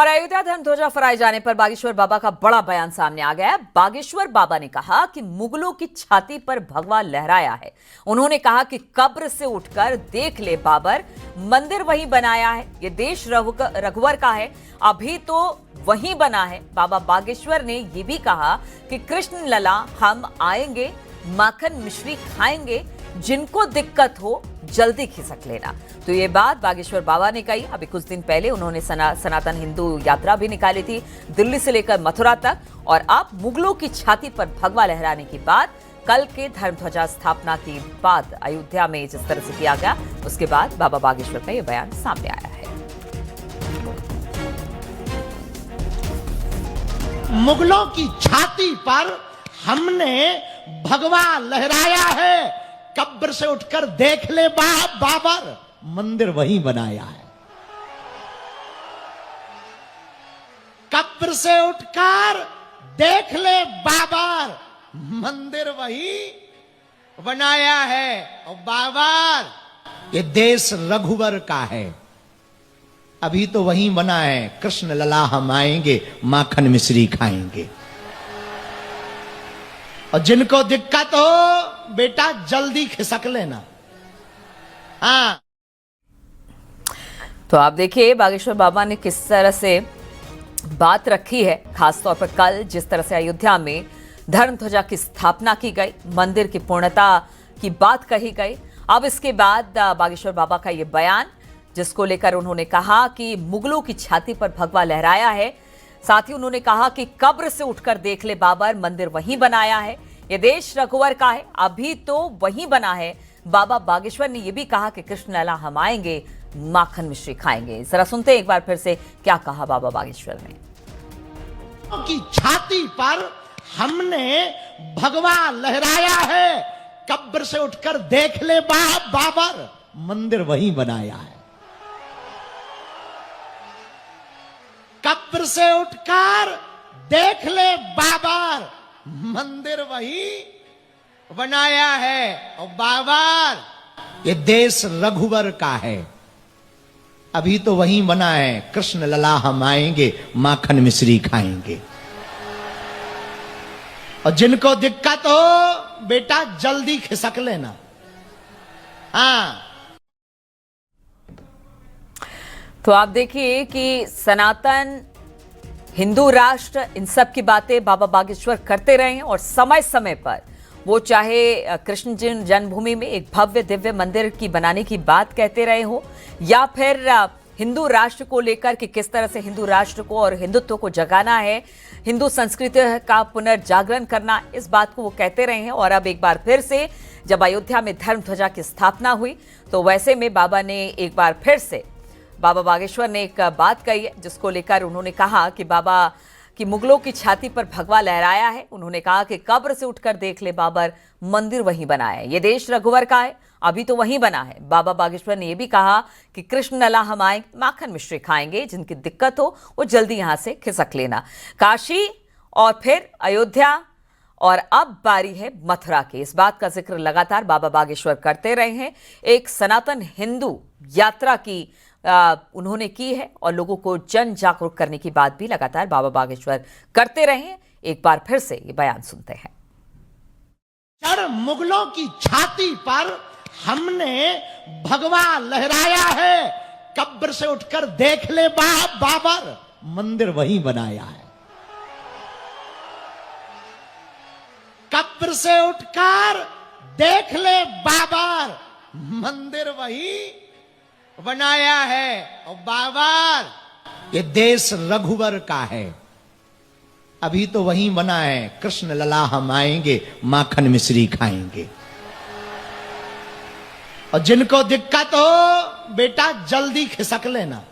और अयोध्या धर्म ध्वजा फहराए जाने पर बागेश्वर बाबा का बड़ा बयान सामने आ गया है। बागेश्वर बाबा ने कहा कि मुगलों की छाती पर भगवा लहराया है। उन्होंने कहा कि कब्र से उठकर देख ले बाबर, मंदिर वहीं बनाया है। ये देश रघुवर का है, अभी तो वहीं बना है। बाबा बागेश्वर ने यह भी कहा कि कृष्ण लला हम आएंगे, माखन मिश्री खाएंगे, जिनको दिक्कत हो जल्दी खिसक लेना। तो ये बात बागेश्वर बाबा ने कही। अभी कुछ दिन पहले उन्होंने सनातन हिंदू यात्रा भी निकाली थी, दिल्ली से लेकर मथुरा तक। और अब मुगलों की छाती पर भगवा लहराने की बात कल के धर्म ध्वजा स्थापना के बाद अयोध्या में जिस तरह से किया गया, उसके बाद बाबा बागेश्वर का यह बयान सामने आया है। मुगलों की छाती पर हमने भगवा लहराया है, कब्र से उठकर देख ले बाबर, मंदिर वहीं बनाया है। कब्र से उठकर देख ले बाबर, मंदिर वहीं बनाया है। और बाबर ये देश रघुवर का है, अभी तो वहीं बना है। कृष्ण लला हम आएंगे, माखन मिश्री खाएंगे। और जिनको दिक्कत हो बेटा जल्दी खिसक लेना। हाँ, तो आप देखिए बागेश्वर बाबा ने किस तरह से बात रखी है। खासतौर पर कल जिस तरह से अयोध्या में धर्म ध्वजा की स्थापना की गई, मंदिर की पूर्णता की बात कही गई। अब इसके बाद बागेश्वर बाबा का ये बयान, जिसको लेकर उन्होंने कहा कि मुगलों की छाती पर भगवा लहराया है। साथ ही उन्होंने कहा कि कब्र से उठकर देख ले बाबर, मंदिर वहीं बनाया है। ये देश रघुवर का है, अभी तो वहीं बना है। बाबा बागेश्वर ने यह भी कहा कि कृष्ण लला हम आएंगे, माखन मिश्री खाएंगे। जरा सुनते हैं एक बार फिर से क्या कहा बाबा बागेश्वर ने। की छाती पर हमने भगवा लहराया है, कब्र से उठकर देख ले बाबर, मंदिर वहीं बनाया है। कब्र से उठकर देख ले बाबर, मंदिर वहीं बनाया है। और बाबर ये देश रघुवर का है, अभी तो वहीं बना है। कृष्ण लला हम आएंगे, माखन मिश्री खाएंगे। और जिनको दिक्कत हो बेटा जल्दी खिसक लेना। हाँ, तो आप देखिए कि सनातन हिंदू राष्ट्र, इन सब की बातें बाबा बागेश्वर करते रहे हैं। और समय समय पर वो चाहे कृष्ण जन्मभूमि में एक भव्य दिव्य मंदिर की बनाने की बात कहते रहे हो, या फिर हिंदू राष्ट्र को लेकर कि किस तरह से हिंदू राष्ट्र को और हिंदुत्व को जगाना है, हिंदू संस्कृति का पुनर्जागरण करना, इस बात को वो कहते रहे हैं। और अब एक बार फिर से जब अयोध्या में धर्म ध्वजा की स्थापना हुई, तो वैसे में बाबा ने एक बार फिर से, बाबा बागेश्वर ने एक बात कही है, जिसको लेकर उन्होंने कहा कि बाबा की मुगलों की छाती पर भगवा लहराया है। उन्होंने कहा कि कब्र से उठकर देख ले बाबर, मंदिर वहीं बनाया है। ये देश रघुवर का है, अभी तो वहीं बना है। बाबा बागेश्वर ने यह भी कहा कि कृष्ण लला हम आएंगे, माखन मिश्री खाएंगे, जिनकी दिक्कत हो वो जल्दी यहां से खिसक लेना। काशी और फिर अयोध्या और अब बारी है मथुरा की। इस बात का जिक्र लगातार बाबा बागेश्वर करते रहे हैं। एक सनातन हिंदू यात्रा की उन्होंने की है और लोगों को जन जागरूक करने की बात भी लगातार बाबा बागेश्वर करते रहे हैं। एक बार फिर से ये बयान सुनते हैं। चढ़ मुगलों की छाती पर हमने भगवा लहराया है, कब्र से उठकर देख ले बाबर, मंदिर वहीं बनाया है। कब्र से उठकर देख ले बाबर, मंदिर वहीं बनाया है। और बाबर ये देश रघुवर का है, अभी तो वहीं बना है। कृष्ण लला हम आएंगे, माखन मिश्री खाएंगे। और जिनको दिक्कत हो बेटा जल्दी खिसक लेना।